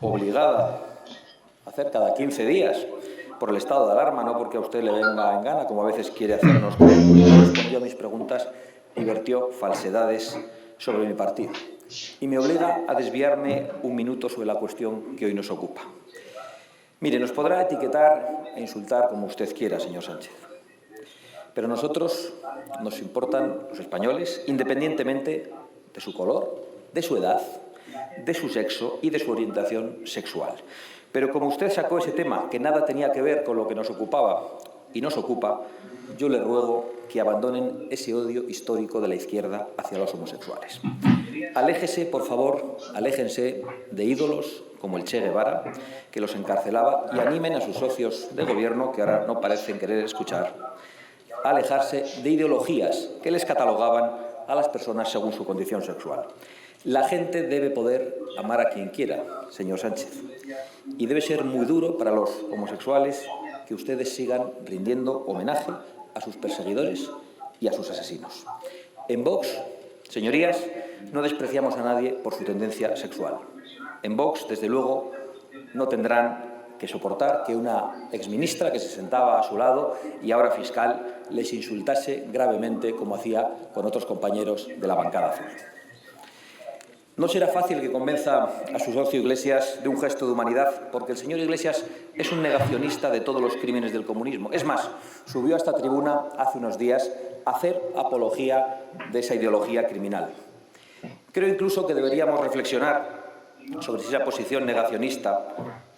obligada a hacer cada 15 días por el estado de alarma, no porque a usted le venga en gana, como a veces quiere hacernos creer, no respondió a mis preguntas y vertió falsedades sobre mi partido. Y me obliga a desviarme un minuto sobre la cuestión que hoy nos ocupa. Mire, nos podrá etiquetar e insultar como usted quiera, señor Sánchez. Pero a nosotros nos importan los españoles, independientemente de su color, de su edad, de su sexo y de su orientación sexual. Pero como usted sacó ese tema que nada tenía que ver con lo que nos ocupaba y nos ocupa, yo le ruego que abandonen ese odio histórico de la izquierda hacia los homosexuales. Aléjese, por favor, aléjense de ídolos como el Che Guevara, que los encarcelaba, y animen a sus socios de gobierno, que ahora no parecen querer escuchar, a alejarse de ideologías que les catalogaban a las personas según su condición sexual. La gente debe poder amar a quien quiera, señor Sánchez, y debe ser muy duro para los homosexuales que ustedes sigan rindiendo homenaje a sus perseguidores y a sus asesinos. En Vox, señorías, no despreciamos a nadie por su tendencia sexual. En Vox, desde luego, no tendrán que soportar que una exministra que se sentaba a su lado y ahora fiscal les insultase gravemente como hacía con otros compañeros de la bancada azul. No será fácil que convenza a su socio Iglesias de un gesto de humanidad, porque el señor Iglesias es un negacionista de todos los crímenes del comunismo. Es más, subió a esta tribuna hace unos días a hacer apología de esa ideología criminal. Creo incluso que deberíamos reflexionar sobre si esa posición negacionista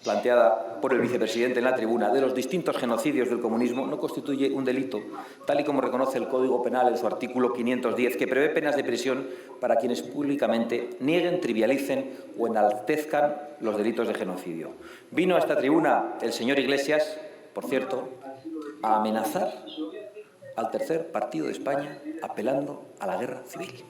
planteada por el vicepresidente en la tribuna de los distintos genocidios del comunismo no constituye un delito, tal y como reconoce el Código Penal en su artículo 510, que prevé penas de prisión para quienes públicamente nieguen, trivialicen o enaltezcan los delitos de genocidio. Vino a esta tribuna el señor Iglesias, por cierto, a amenazar al tercer partido de España apelando a la guerra civil.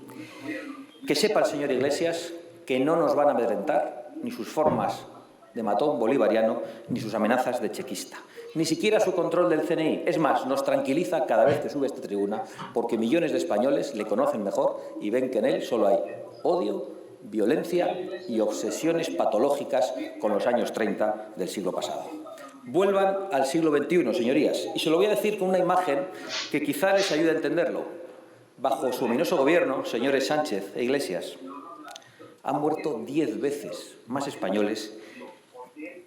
Que sepa el señor Iglesias que no nos van a amedrentar ni sus formas de matón bolivariano ni sus amenazas de chequista, ni siquiera su control del CNI. Es más, nos tranquiliza cada vez que sube a esta tribuna porque millones de españoles le conocen mejor y ven que en él solo hay odio, violencia y obsesiones patológicas con los años 30 del siglo pasado. Vuelvan al siglo XXI, señorías, y se lo voy a decir con una imagen que quizá les ayude a entenderlo. Bajo su ominoso gobierno, señores Sánchez e Iglesias, han muerto 10 veces más españoles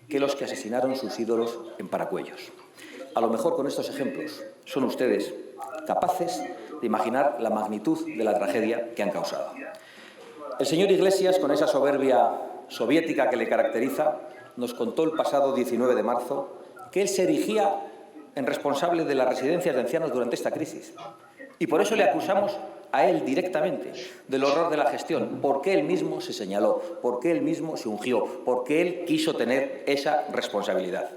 que los que asesinaron sus ídolos en Paracuellos. A lo mejor con estos ejemplos son ustedes capaces de imaginar la magnitud de la tragedia que han causado. El señor Iglesias, con esa soberbia soviética que le caracteriza, nos contó el pasado 19 de marzo que él se erigía en responsable de las residencias de ancianos durante esta crisis. Y por eso le acusamos a él directamente del horror de la gestión, porque él mismo se señaló, porque él mismo se ungió, porque él quiso tener esa responsabilidad.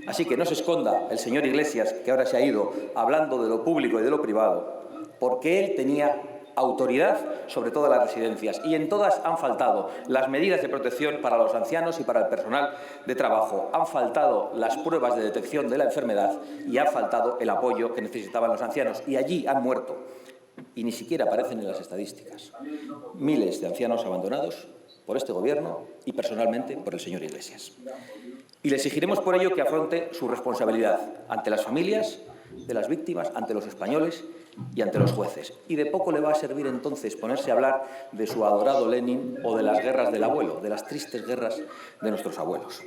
Así que no se esconda el señor Iglesias, que ahora se ha ido hablando de lo público y de lo privado, porque él tenía autoridad sobre todas las residencias y en todas han faltado las medidas de protección para los ancianos y para el personal de trabajo, han faltado las pruebas de detección de la enfermedad y ha faltado el apoyo que necesitaban los ancianos y allí han muerto. Y ni siquiera aparecen en las estadísticas. Miles de ancianos abandonados por este Gobierno y personalmente por el señor Iglesias. Y le exigiremos por ello que afronte su responsabilidad ante las familias de las víctimas, ante los españoles y ante los jueces. Y de poco le va a servir entonces ponerse a hablar de su adorado Lenin o de las guerras del abuelo, de las tristes guerras de nuestros abuelos.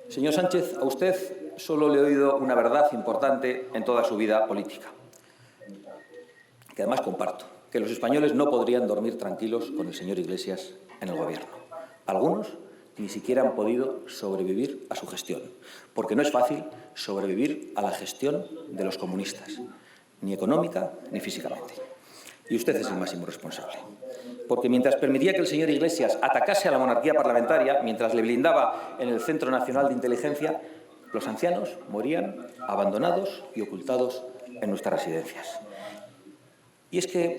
Señor Sánchez, a usted solo le he oído una verdad importante en toda su vida política, que además comparto, que los españoles no podrían dormir tranquilos con el señor Iglesias en el Gobierno. Algunos ni siquiera han podido sobrevivir a su gestión, porque no es fácil sobrevivir a la gestión de los comunistas, ni económica ni físicamente. Y usted es el máximo responsable, porque mientras permitía que el señor Iglesias atacase a la monarquía parlamentaria, mientras le blindaba en el Centro Nacional de Inteligencia, los ancianos morían abandonados y ocultados en nuestras residencias. Y es que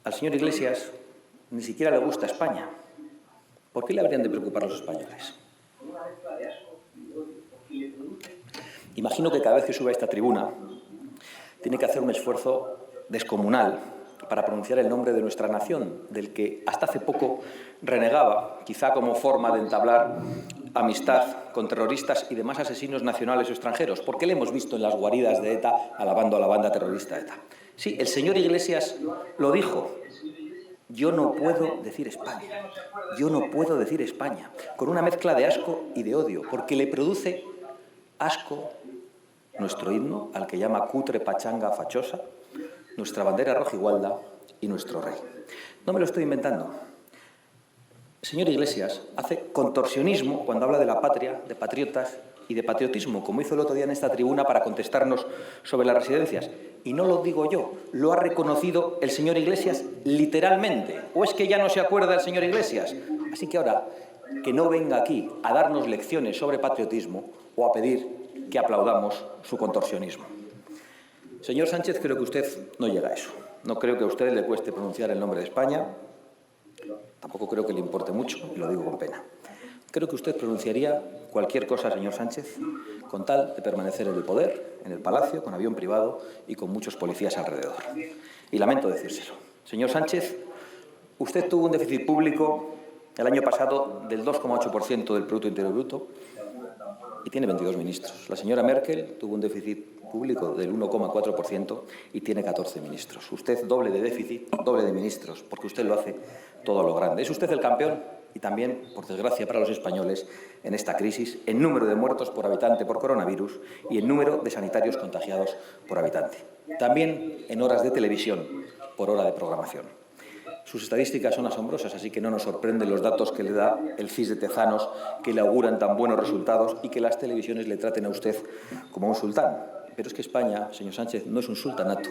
al señor Iglesias ni siquiera le gusta España. ¿Por qué le habrían de preocupar los españoles? Imagino que cada vez que sube a esta tribuna tiene que hacer un esfuerzo descomunal para pronunciar el nombre de nuestra nación, del que hasta hace poco renegaba, quizá como forma de entablar amistad con terroristas y demás asesinos nacionales o extranjeros, porque le hemos visto en las guaridas de ETA alabando a la banda terrorista ETA. Sí, el señor Iglesias lo dijo. Yo no puedo decir España, yo no puedo decir España, con una mezcla de asco y de odio, porque le produce asco nuestro himno, al que llama cutre, pachanga, fachosa, nuestra bandera rojigualda y nuestro rey. No me lo estoy inventando. El señor Iglesias hace contorsionismo cuando habla de la patria, de patriotas y de patriotismo, como hizo el otro día en esta tribuna para contestarnos sobre las residencias. Y no lo digo yo, lo ha reconocido el señor Iglesias literalmente. ¿O es que ya no se acuerda el señor Iglesias? Así que ahora, que no venga aquí a darnos lecciones sobre patriotismo o a pedir que aplaudamos su contorsionismo. Señor Sánchez, creo que usted no llega a eso. No creo que a usted le cueste pronunciar el nombre de España. Tampoco creo que le importe mucho, y lo digo con pena. Creo que usted pronunciaría cualquier cosa, señor Sánchez, con tal de permanecer en el poder, en el palacio, con avión privado y con muchos policías alrededor. Y lamento decírselo. Señor Sánchez, usted tuvo un déficit público el año pasado del 2,8% del Producto Interior Bruto y tiene 22 ministros. La señora Merkel tuvo un déficit público del 1,4% y tiene 14 ministros. Usted doble de déficit, doble de ministros, porque usted lo hace todo a lo grande. Es usted el campeón y también, por desgracia para los españoles, en esta crisis, en número de muertos por habitante por coronavirus y en número de sanitarios contagiados por habitante. También en horas de televisión por hora de programación. Sus estadísticas son asombrosas, así que no nos sorprenden los datos que le da el CIS de Tezanos, que le auguran tan buenos resultados y que las televisiones le traten a usted como un sultán. Pero es que España, señor Sánchez, no es un sultanato,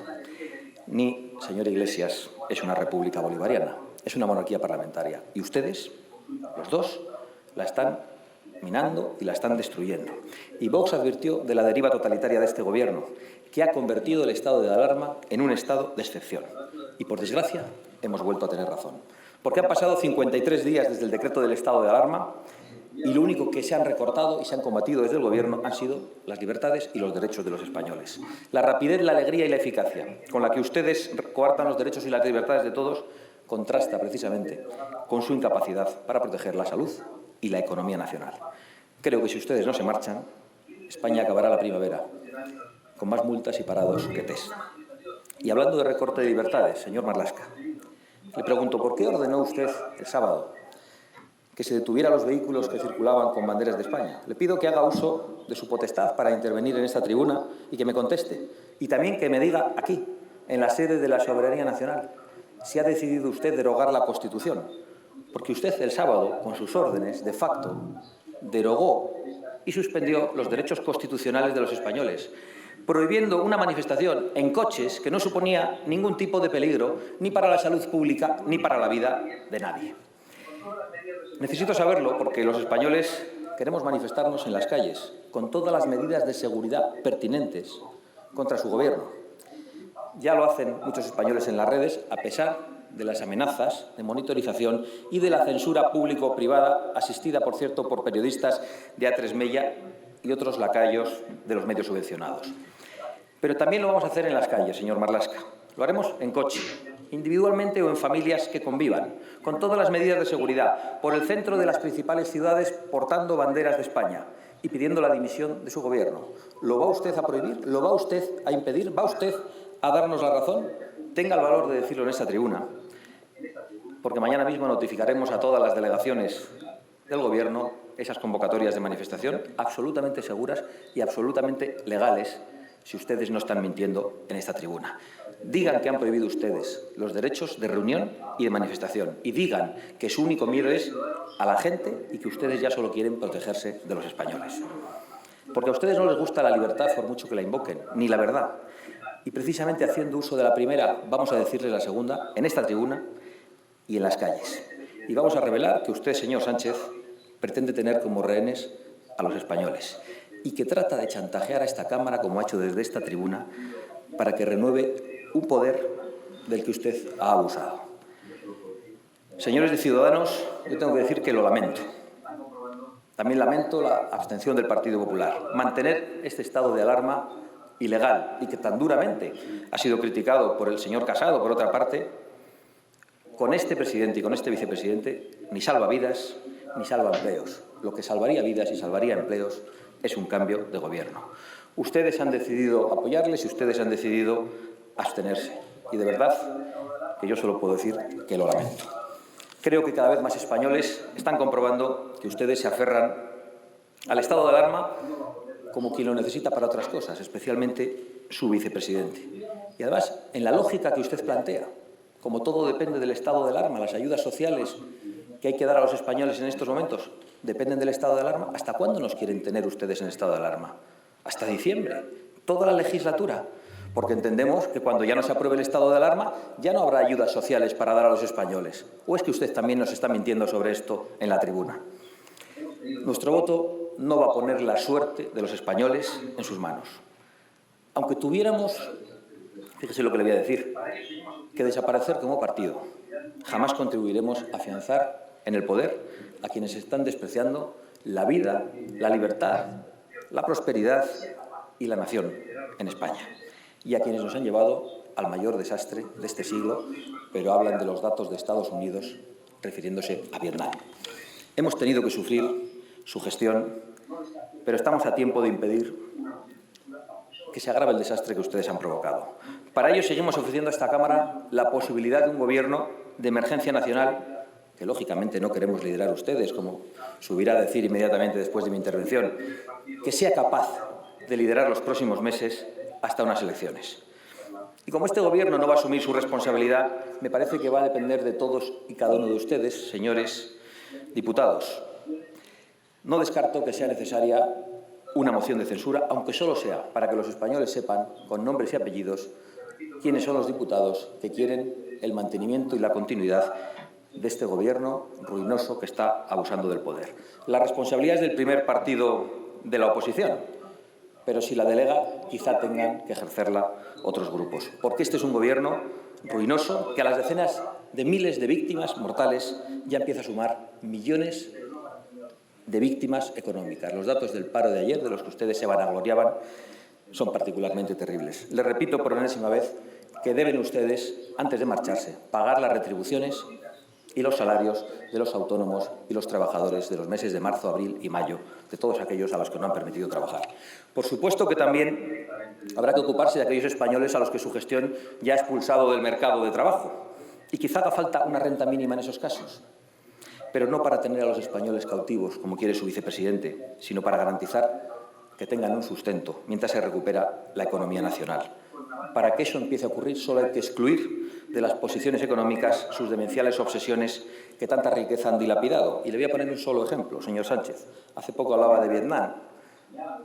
ni, señor Iglesias, es una república bolivariana, es una monarquía parlamentaria. Y ustedes, los dos, la están minando y la están destruyendo. Y Vox advirtió de la deriva totalitaria de este gobierno, que ha convertido el estado de alarma en un estado de excepción. Y, por desgracia, hemos vuelto a tener razón. Porque han pasado 53 días desde el decreto del estado de alarma y lo único que se han recortado y se han combatido desde el Gobierno han sido las libertades y los derechos de los españoles. La rapidez, la alegría y la eficacia con la que ustedes coartan los derechos y las libertades de todos contrasta precisamente con su incapacidad para proteger la salud y la economía nacional. Creo que si ustedes no se marchan, España acabará la primavera con más multas y parados que test. Y hablando de recorte de libertades, señor Marlaska, le pregunto, ¿por qué ordenó usted el sábado que se detuviera los vehículos que circulaban con banderas de España? Le pido que haga uso de su potestad para intervenir en esta tribuna y que me conteste. Y también que me diga aquí, en la sede de la soberanía nacional, si ha decidido usted derogar la Constitución. Porque usted el sábado, con sus órdenes, de facto, derogó y suspendió los derechos constitucionales de los españoles, prohibiendo una manifestación en coches que no suponía ningún tipo de peligro ni para la salud pública ni para la vida de nadie. Necesito saberlo porque los españoles queremos manifestarnos en las calles con todas las medidas de seguridad pertinentes contra su gobierno. Ya lo hacen muchos españoles en las redes, a pesar de las amenazas de monitorización y de la censura público-privada, asistida, por cierto, por periodistas de A3 Media y otros lacayos de los medios subvencionados. Pero también lo vamos a hacer en las calles, señor Marlaska. Lo haremos en coche, individualmente o en familias que convivan, con todas las medidas de seguridad, por el centro de las principales ciudades portando banderas de España y pidiendo la dimisión de su gobierno. ¿Lo va usted a prohibir? ¿Lo va usted a impedir? ¿Va usted a darnos la razón? Tenga el valor de decirlo en esta tribuna, porque mañana mismo notificaremos a todas las delegaciones del Gobierno esas convocatorias de manifestación absolutamente seguras y absolutamente legales, si ustedes no están mintiendo en esta tribuna. Digan que han prohibido ustedes los derechos de reunión y de manifestación y digan que su único miedo es a la gente y que ustedes ya solo quieren protegerse de los españoles. Porque a ustedes no les gusta la libertad por mucho que la invoquen, ni la verdad. Y precisamente haciendo uso de la primera, vamos a decirles la segunda en esta tribuna y en las calles. Y vamos a revelar que usted, señor Sánchez, pretende tener como rehenes a los españoles y que trata de chantajear a esta Cámara, como ha hecho desde esta tribuna, para que renueve un poder del que usted ha abusado. Señores de Ciudadanos, yo tengo que decir que lo lamento. También lamento la abstención del Partido Popular. Mantener este estado de alarma ilegal y que tan duramente ha sido criticado por el señor Casado, por otra parte, con este presidente y con este vicepresidente ni salva vidas ni salva empleos. Lo que salvaría vidas y salvaría empleos es un cambio de gobierno. Ustedes han decidido apoyarles y ustedes han decidido abstenerse. Y de verdad que yo solo puedo decir que lo lamento. Creo que cada vez más españoles están comprobando que ustedes se aferran al estado de alarma como quien lo necesita para otras cosas, especialmente su vicepresidente. Y además, en la lógica que usted plantea, como todo depende del estado de alarma, las ayudas sociales que hay que dar a los españoles en estos momentos dependen del estado de alarma, ¿hasta cuándo nos quieren tener ustedes en estado de alarma? Hasta diciembre, toda la legislatura, porque entendemos que cuando ya no se apruebe el estado de alarma ya no habrá ayudas sociales para dar a los españoles. ¿O es que usted también nos está mintiendo sobre esto en la tribuna? Nuestro voto no va a poner la suerte de los españoles en sus manos. Aunque tuviéramos, fíjese lo que le voy a decir, que desaparecer como partido, jamás contribuiremos a afianzar en el poder a quienes están despreciando la vida, la libertad, la prosperidad y la nación en España, y a quienes nos han llevado al mayor desastre de este siglo, pero hablan de los datos de Estados Unidos refiriéndose a Vietnam. Hemos tenido que sufrir su gestión, pero estamos a tiempo de impedir que se agrave el desastre que ustedes han provocado. Para ello seguimos ofreciendo a esta Cámara la posibilidad de un gobierno de emergencia nacional, que lógicamente no queremos liderar ustedes, como subirá a decir inmediatamente después de mi intervención, que sea capaz de liderar los próximos meses hasta unas elecciones. Y como este Gobierno no va a asumir su responsabilidad, me parece que va a depender de todos y cada uno de ustedes, señores diputados. No descarto que sea necesaria una moción de censura, aunque solo sea para que los españoles sepan, con nombres y apellidos, quiénes son los diputados que quieren el mantenimiento y la continuidad de este Gobierno ruinoso que está abusando del poder. La responsabilidad es del primer partido de la oposición, pero si la delega, quizá tengan que ejercerla otros grupos. Porque este es un Gobierno ruinoso que a las decenas de miles de víctimas mortales ya empieza a sumar millones de víctimas económicas. Los datos del paro de ayer, de los que ustedes se vanagloriaban, son particularmente terribles. Les repito por enésima vez que deben ustedes, antes de marcharse, pagar las retribuciones y los salarios de los autónomos y los trabajadores de los meses de marzo, abril y mayo, de todos aquellos a los que no han permitido trabajar. Por supuesto que también habrá que ocuparse de aquellos españoles a los que su gestión ya ha expulsado del mercado de trabajo. Y quizá haga falta una renta mínima en esos casos, pero no para tener a los españoles cautivos, como quiere su vicepresidente, sino para garantizar que tengan un sustento mientras se recupera la economía nacional. Para que eso empiece a ocurrir, solo hay que excluir de las posiciones económicas sus demenciales obsesiones que tanta riqueza han dilapidado. Y le voy a poner un solo ejemplo, señor Sánchez. Hace poco hablaba de Vietnam,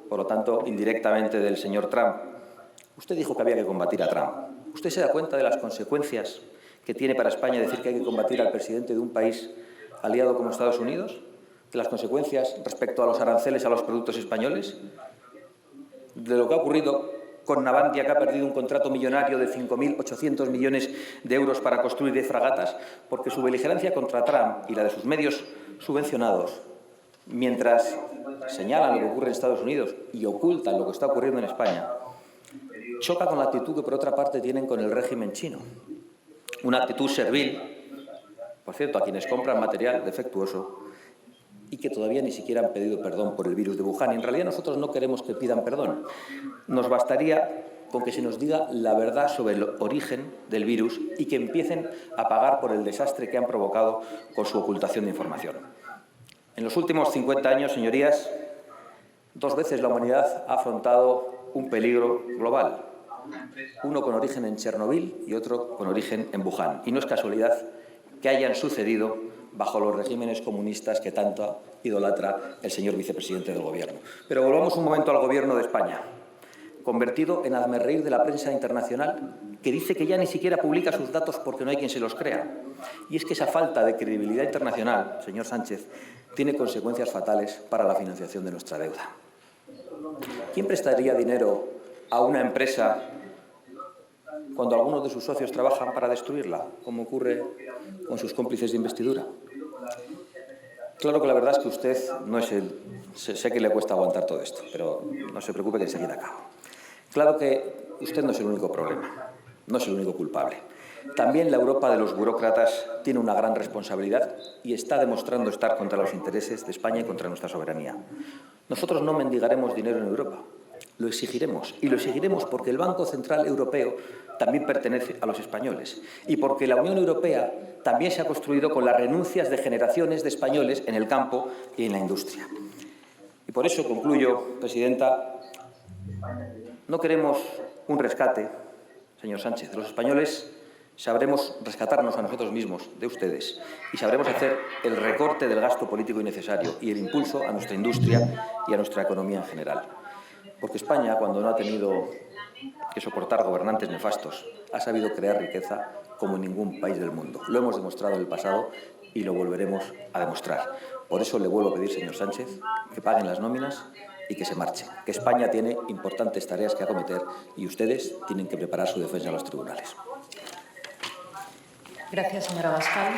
por lo tanto, indirectamente del señor Trump. Usted dijo que había que combatir a Trump. ¿Usted se da cuenta de las consecuencias que tiene para España decir que hay que combatir al presidente de un país aliado como Estados Unidos? ¿De las consecuencias respecto a los aranceles a los productos españoles? ¿De lo que ha ocurrido con Navantia, que ha perdido un contrato millonario de 5.800 millones de euros para construir 10 fragatas, porque su beligerancia contra Trump y la de sus medios subvencionados, mientras señalan lo que ocurre en Estados Unidos y ocultan lo que está ocurriendo en España, choca con la actitud que, por otra parte, tienen con el régimen chino? Una actitud servil, por cierto, a quienes compran material defectuoso y que todavía ni siquiera han pedido perdón por el virus de Wuhan. Y en realidad nosotros no queremos que pidan perdón. Nos bastaría con que se nos diga la verdad sobre el origen del virus y que empiecen a pagar por el desastre que han provocado con su ocultación de información. En los últimos 50 años, señorías, 2 veces la humanidad ha afrontado un peligro global. Uno con origen en Chernobyl y otro con origen en Wuhan. Y no es casualidad que hayan sucedido bajo los regímenes comunistas que tanto idolatra el señor vicepresidente del Gobierno. Pero volvamos un momento al Gobierno de España, convertido en hazmerreír de la prensa internacional, que dice que ya ni siquiera publica sus datos porque no hay quien se los crea. Y es que esa falta de credibilidad internacional, señor Sánchez, tiene consecuencias fatales para la financiación de nuestra deuda. ¿Quién prestaría dinero a una empresa cuando algunos de sus socios trabajan para destruirla, como ocurre con sus cómplices de investidura? Claro que la verdad es que usted no es el... Sé que le cuesta aguantar todo esto, pero no se preocupe que enseguida acabo. Claro que usted no es el único problema, no es el único culpable. También la Europa de los burócratas tiene una gran responsabilidad y está demostrando estar contra los intereses de España y contra nuestra soberanía. Nosotros no mendigaremos dinero en Europa, lo exigiremos. Y lo exigiremos porque el Banco Central Europeo también pertenece a los españoles y porque la Unión Europea también se ha construido con las renuncias de generaciones de españoles en el campo y en la industria. Y por eso concluyo, presidenta, no queremos un rescate, señor Sánchez. Los españoles sabremos rescatarnos a nosotros mismos de ustedes y sabremos hacer el recorte del gasto político innecesario y el impulso a nuestra industria y a nuestra economía en general. Porque España, cuando no ha tenido que soportar gobernantes nefastos, ha sabido crear riqueza como en ningún país del mundo. Lo hemos demostrado en el pasado y lo volveremos a demostrar. Por eso le vuelvo a pedir, señor Sánchez, que paguen las nóminas y que se marchen. Que España tiene importantes tareas que acometer y ustedes tienen que preparar su defensa en los tribunales. Gracias, señora Abascal.